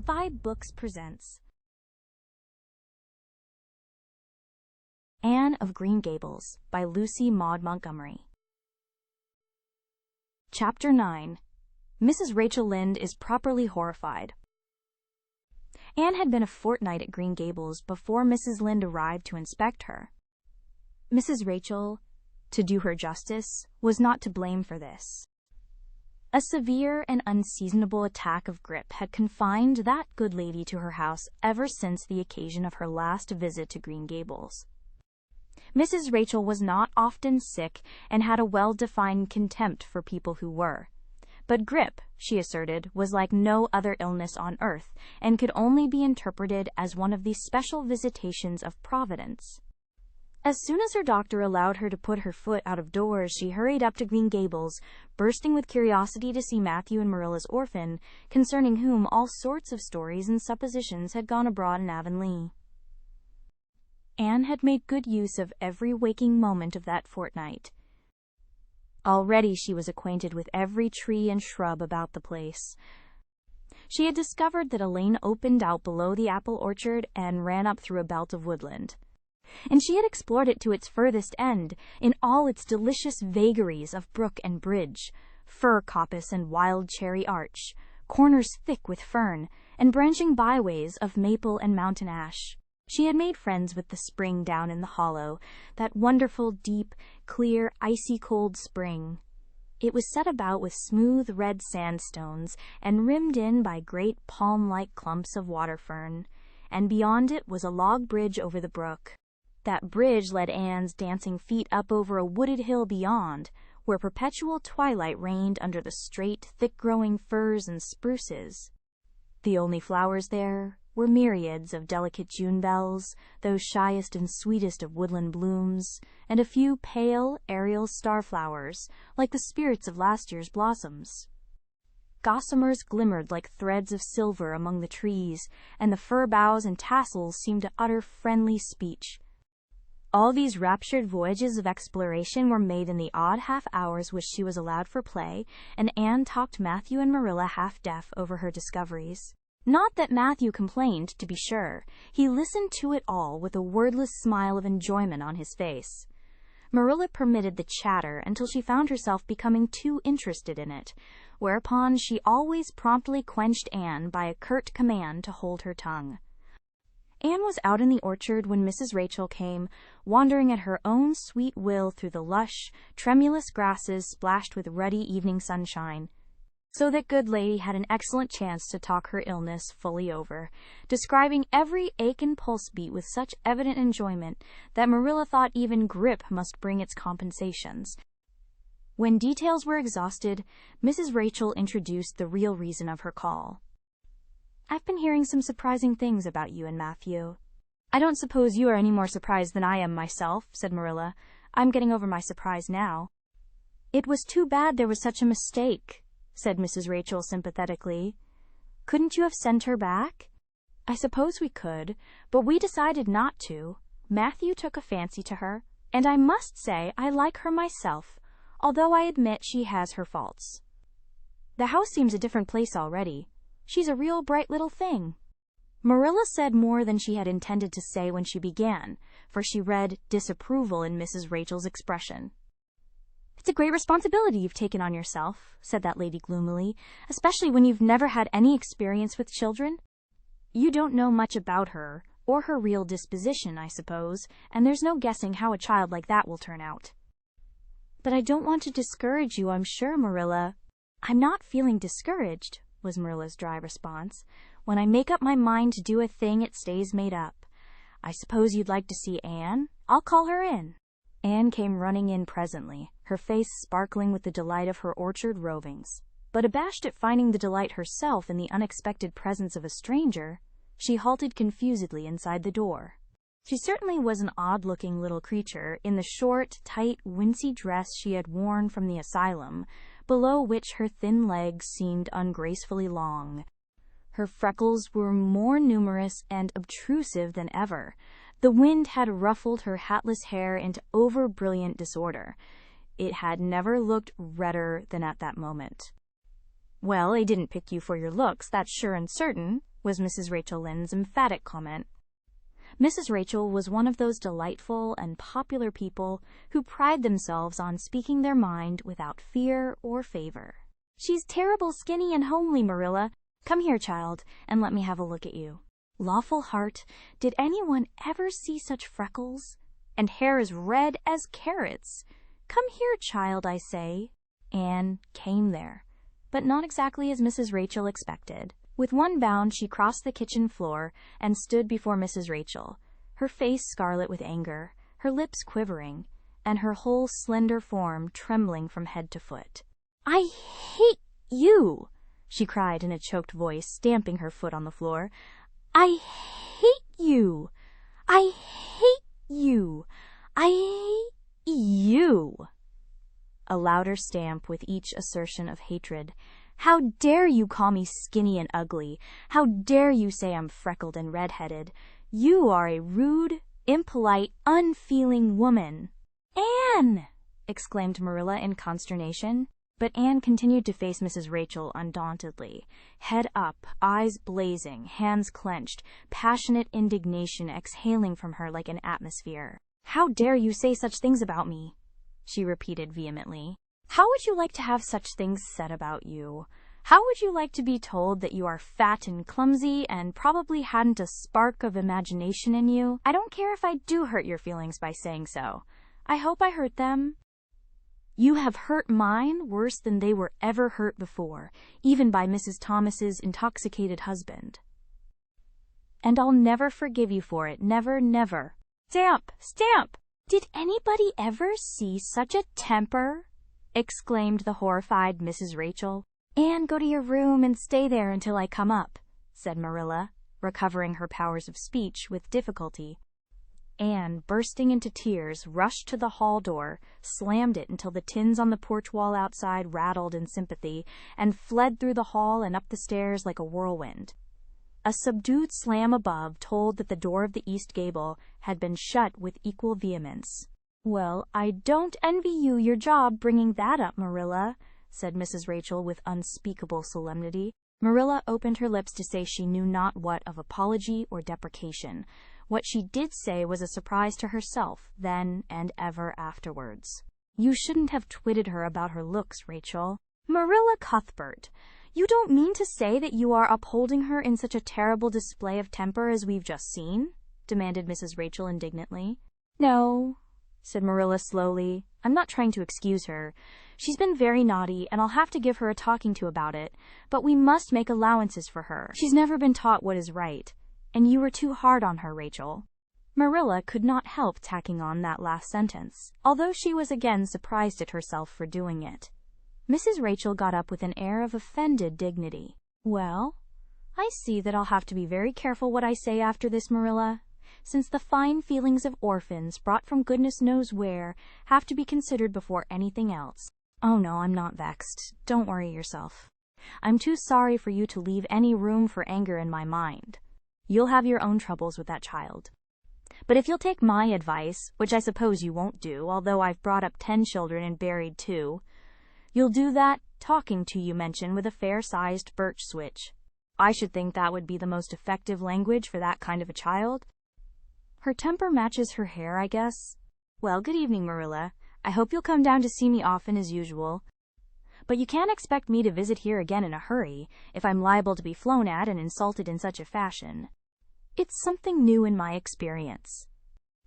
vibeBooks presents Anne of Green Gables by Lucy Maud Montgomery. Chapter 9. Mrs. Rachel Lynde is properly horrified. Anne had been a fortnight at Green Gables before Mrs. Lynde arrived to inspect her. Mrs. Rachel, to do her justice, was not to blame for this. A severe and unseasonable attack of grippe had confined that good lady to her house ever since the occasion of her last visit to Green Gables. Mrs. Rachel was not often sick and had a well-defined contempt for people who were. But grippe, she asserted, was like no other illness on earth and could only be interpreted as one of these special visitations of Providence. As soon as her doctor allowed her to put her foot out of doors, she hurried up to Green Gables, bursting with curiosity to see Matthew and Marilla's orphan, concerning whom all sorts of stories and suppositions had gone abroad in Avonlea. Anne had made good use of every waking moment of that fortnight. Already she was acquainted with every tree and shrub about the place. She had discovered that a lane opened out below the apple orchard and ran up through a belt of woodland. And she had explored it to its furthest end, in all its delicious vagaries of brook and bridge, fir coppice and wild cherry arch, corners thick with fern, and branching byways of maple and mountain ash. She had made friends with the spring down in the hollow, that wonderful, deep, clear, icy-cold spring. It was set about with smooth red sandstones and rimmed in by great palm-like clumps of water fern, and beyond it was a log bridge over the brook. That bridge led Anne's dancing feet up over a wooded hill beyond, where perpetual twilight reigned under the straight, thick-growing firs and spruces. The only flowers there were myriads of delicate June bells, those shyest and sweetest of woodland blooms, and a few pale, aerial starflowers, like the spirits of last year's blossoms. Gossamers glimmered like threads of silver among the trees, and the fir boughs and tassels seemed to utter friendly speech. All these raptured voyages of exploration were made in the odd half-hours which she was allowed for play, and Anne talked Matthew and Marilla half-deaf over her discoveries. Not that Matthew complained, to be sure. He listened to it all with a wordless smile of enjoyment on his face. Marilla permitted the chatter until she found herself becoming too interested in it, whereupon she always promptly quenched Anne by a curt command to hold her tongue. Anne was out in the orchard when Mrs. Rachel came, wandering at her own sweet will through the lush, tremulous grasses splashed with ruddy evening sunshine. So that good lady had an excellent chance to talk her illness fully over, describing every ache and pulse beat with such evident enjoyment that Marilla thought even grippe must bring its compensations. When details were exhausted, Mrs. Rachel introduced the real reason of her call. "I've been hearing some surprising things about you and Matthew." "I don't suppose you are any more surprised than I am myself," said Marilla. "I'm getting over my surprise now." "It was too bad there was such a mistake," said Mrs. Rachel sympathetically. "Couldn't you have sent her back?" "I suppose we could, but we decided not to. Matthew took a fancy to her, and I must say I like her myself, although I admit she has her faults. The house seems a different place already. She's a real bright little thing." Marilla said more than she had intended to say when she began, for she read disapproval in Mrs. Rachel's expression. "It's a great responsibility you've taken on yourself," said that lady gloomily, "especially when you've never had any experience with children. You don't know much about her, or her real disposition, I suppose, and there's no guessing how a child like that will turn out." "But I don't want to discourage you, I'm sure, Marilla." "I'm not feeling discouraged," was Marilla's dry response. "When I make up my mind to do a thing, it stays made up. I suppose you'd like to see Anne? I'll call her in." Anne came running in presently, her face sparkling with the delight of her orchard rovings. But abashed at finding the delight herself in the unexpected presence of a stranger, she halted confusedly inside the door. She certainly was an odd-looking little creature in the short, tight, wincey dress she had worn from the asylum, below which her thin legs seemed ungracefully long. Her freckles were more numerous and obtrusive than ever. The wind had ruffled her hatless hair into over-brilliant disorder. It had never looked redder than at that moment. "Well, I didn't pick you for your looks, that's sure and certain," was Mrs. Rachel Lynde's emphatic comment. Mrs. Rachel was one of those delightful and popular people who pride themselves on speaking their mind without fear or favor. "She's terrible skinny and homely, Marilla. Come here, child, and let me have a look at you. Lawful heart, did anyone ever see such freckles? And hair as red as carrots. Come here, child, I say." Anne came there, but not exactly as Mrs. Rachel expected. With one bound, she crossed the kitchen floor and stood before Mrs. Rachel, her face scarlet with anger, her lips quivering, and her whole slender form trembling from head to foot. "I hate you," she cried in a choked voice, stamping her foot on the floor. "I hate you. I hate you. I hate you." A louder stamp with each assertion of hatred. "How dare you call me skinny and ugly? How dare you say I'm freckled and red-headed? You are a rude, impolite, unfeeling woman." "Anne!" exclaimed Marilla in consternation. But Anne continued to face Mrs. Rachel undauntedly, head up, eyes blazing, hands clenched, passionate indignation exhaling from her like an atmosphere. "How dare you say such things about me?" she repeated vehemently. "How would you like to have such things said about you? How would you like to be told that you are fat and clumsy and probably hadn't a spark of imagination in you? I don't care if I do hurt your feelings by saying so. I hope I hurt them. You have hurt mine worse than they were ever hurt before, even by Mrs. Thomas's intoxicated husband. And I'll never forgive you for it, never, never. Stamp! Stamp! Did anybody ever see such a temper?" exclaimed the horrified Mrs. Rachel. "Anne, go to your room and stay there until I come up," said Marilla, recovering her powers of speech with difficulty. Anne, bursting into tears, rushed to the hall door, slammed it until the tins on the porch wall outside rattled in sympathy, and fled through the hall and up the stairs like a whirlwind. A subdued slam above told that the door of the east gable had been shut with equal vehemence. "Well, I don't envy you your job bringing that up, Marilla," said Mrs. Rachel with unspeakable solemnity. Marilla opened her lips to say she knew not what of apology or deprecation. What she did say was a surprise to herself, then and ever afterwards. "You shouldn't have twitted her about her looks, Rachel." "Marilla Cuthbert, you don't mean to say that you are upholding her in such a terrible display of temper as we've just seen?" demanded Mrs. Rachel indignantly. "No," said Marilla slowly. "I'm not trying to excuse her. She's been very naughty, and I'll have to give her a talking to about it, but we must make allowances for her. She's never been taught what is right, and you were too hard on her, Rachel." Marilla could not help tacking on that last sentence, although she was again surprised at herself for doing it. Mrs. Rachel got up with an air of offended dignity. "Well, I see that I'll have to be very careful what I say after this, Marilla, since the fine feelings of orphans, brought from goodness knows where, have to be considered before anything else." "Oh, no, I'm not vexed. Don't worry yourself. I'm too sorry for you to leave any room for anger in my mind. You'll have your own troubles with that child. But if you'll take my advice, which I suppose you won't do, although I've brought up 10 children and buried 2, you'll do that talking to you mention with a fair-sized birch switch. I should think that would be the most effective language for that kind of a child. Her temper matches her hair, I guess. Well, good evening, Marilla. I hope you'll come down to see me often as usual. But you can't expect me to visit here again in a hurry, if I'm liable to be flown at and insulted in such a fashion. It's something new in my experience."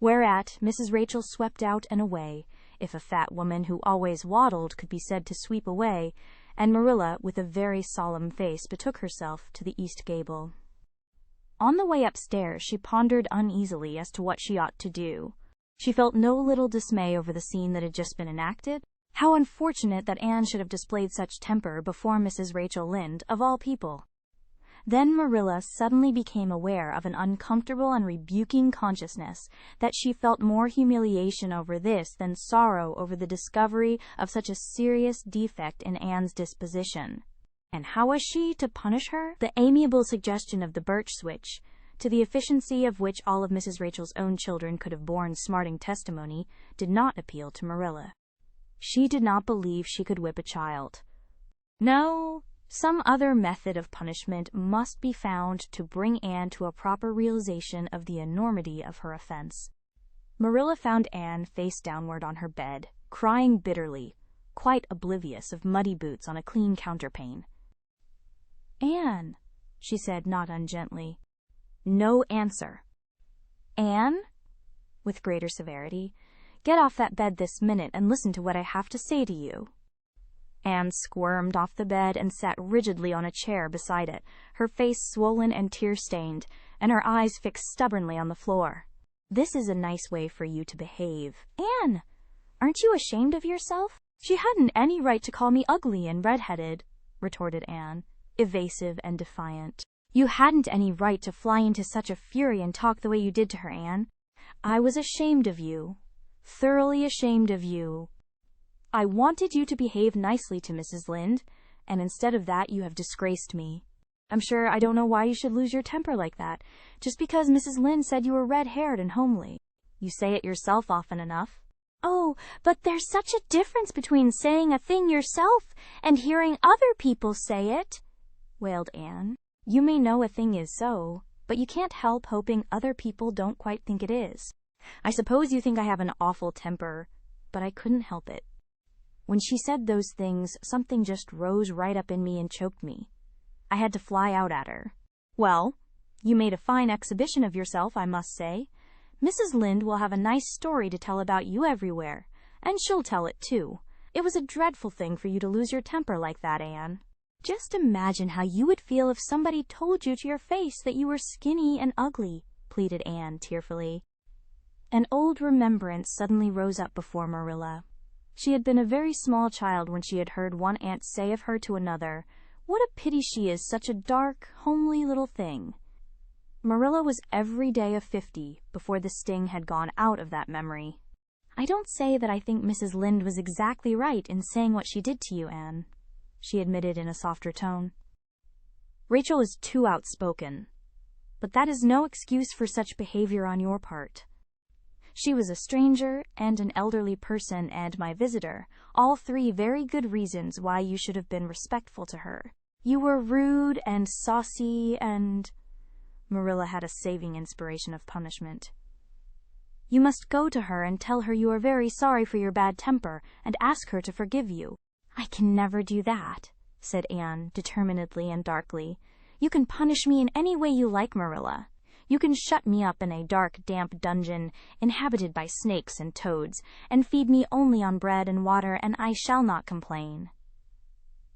Whereat Mrs. Rachel swept out and away, if a fat woman who always waddled could be said to sweep away, and Marilla, with a very solemn face, betook herself to the east gable. On the way upstairs, she pondered uneasily as to what she ought to do. She felt no little dismay over the scene that had just been enacted. How unfortunate that Anne should have displayed such temper before Mrs. Rachel Lynde, of all people. Then Marilla suddenly became aware of an uncomfortable and rebuking consciousness that she felt more humiliation over this than sorrow over the discovery of such a serious defect in Anne's disposition. And how was she to punish her? The amiable suggestion of the birch switch, to the efficiency of which all of Mrs. Rachel's own children could have borne smarting testimony, did not appeal to Marilla. She did not believe she could whip a child. No, Some other method of punishment must be found to bring Anne to a proper realization of the enormity of her offense. Marilla found Anne face downward on her bed, crying bitterly, quite oblivious of muddy boots on a clean counterpane. "Anne," she said not ungently. No answer. "Anne," with greater severity, "get off that bed this minute and listen to what I have to say to you." Anne squirmed off the bed and sat rigidly on a chair beside it, her face swollen and tear-stained, and her eyes fixed stubbornly on the floor. "This is a nice way for you to behave. Anne, aren't you ashamed of yourself?" "She hadn't any right to call me ugly and red-headed," retorted Anne, evasive and defiant. "You hadn't any right to fly into such a fury and talk the way you did to her, Anne. I was ashamed of you, thoroughly ashamed of you. I wanted you to behave nicely to Mrs. Lynde, and instead of that you have disgraced me. I'm sure I don't know why you should lose your temper like that, just because Mrs. Lynde said you were red-haired and homely. You say it yourself often enough." "Oh, but there's such a difference between saying a thing yourself and hearing other people say it," wailed Anne. "You may know a thing is so, but you can't help hoping other people don't quite think it is. I suppose you think I have an awful temper, but I couldn't help it. When she said those things, something just rose right up in me and choked me. I had to fly out at her." "Well, you made a fine exhibition of yourself, I must say. Mrs. Lynde will have a nice story to tell about you everywhere, and she'll tell it too. It was a dreadful thing for you to lose your temper like that, Anne. Just imagine how you would feel if somebody told you to your face that you were skinny and ugly," pleaded Anne tearfully. An old remembrance suddenly rose up before Marilla. She had been a very small child when she had heard one aunt say of her to another, "What a pity she is such a dark, homely little thing." Marilla was every day of 50 before the sting had gone out of that memory. "I don't say that I think Mrs. Lynde was exactly right in saying what she did to you, Anne," she admitted in a softer tone. "Rachel is too outspoken, but that is no excuse for such behavior on your part. She was a stranger and an elderly person and my visitor, all three very good reasons why you should have been respectful to her. You were rude and saucy and—" Marilla had a saving inspiration of punishment. "You must go to her and tell her you are very sorry for your bad temper and ask her to forgive you." "I can never do that," said Anne determinedly and darkly. "You can punish me in any way you like, Marilla. You can shut me up in a dark, damp dungeon, inhabited by snakes and toads, and feed me only on bread and water, and I shall not complain.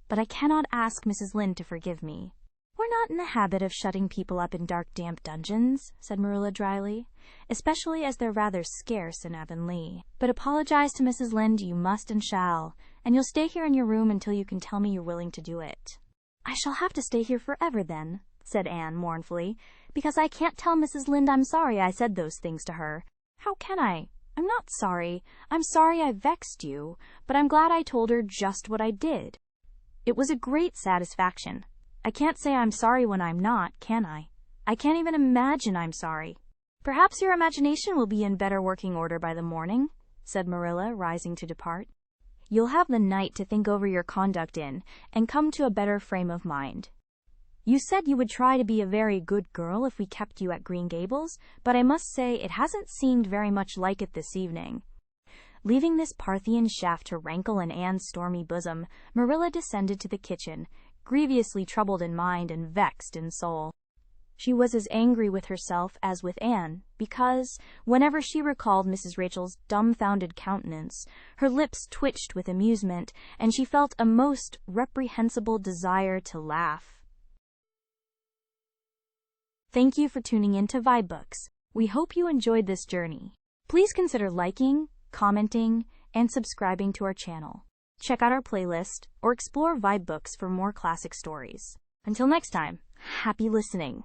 But I cannot ask Mrs. Lynde to forgive me." "We're not in the habit of shutting people up in dark, damp dungeons," said Marilla dryly, "especially as they're rather scarce in Avonlea. But apologize to Mrs. Lynde you must and shall, and you'll stay here in your room until you can tell me you're willing to do it." "I shall have to stay here forever then," said Anne mournfully, "because I can't tell Mrs. Lynde I'm sorry I said those things to her. How can I? I'm not sorry. I'm sorry I vexed you, but I'm glad I told her just what I did. It was a great satisfaction. I can't say I'm sorry when I'm not, can I? I can't even imagine I'm sorry." "Perhaps your imagination will be in better working order by the morning," said Marilla, rising to depart. "You'll have the night to think over your conduct in and come to a better frame of mind. You said you would try to be a very good girl if we kept you at Green Gables, but I must say it hasn't seemed very much like it this evening." Leaving this Parthian shaft to rankle in Anne's stormy bosom, Marilla descended to the kitchen, grievously troubled in mind and vexed in soul. She was as angry with herself as with Anne, because, whenever she recalled Mrs. Rachel's dumbfounded countenance, her lips twitched with amusement, and she felt a most reprehensible desire to laugh. Thank you for tuning in to vibeBooks. We hope you enjoyed this journey. Please consider liking, commenting, and subscribing to our channel. Check out our playlist or explore vibeBooks for more classic stories. Until next time, happy listening.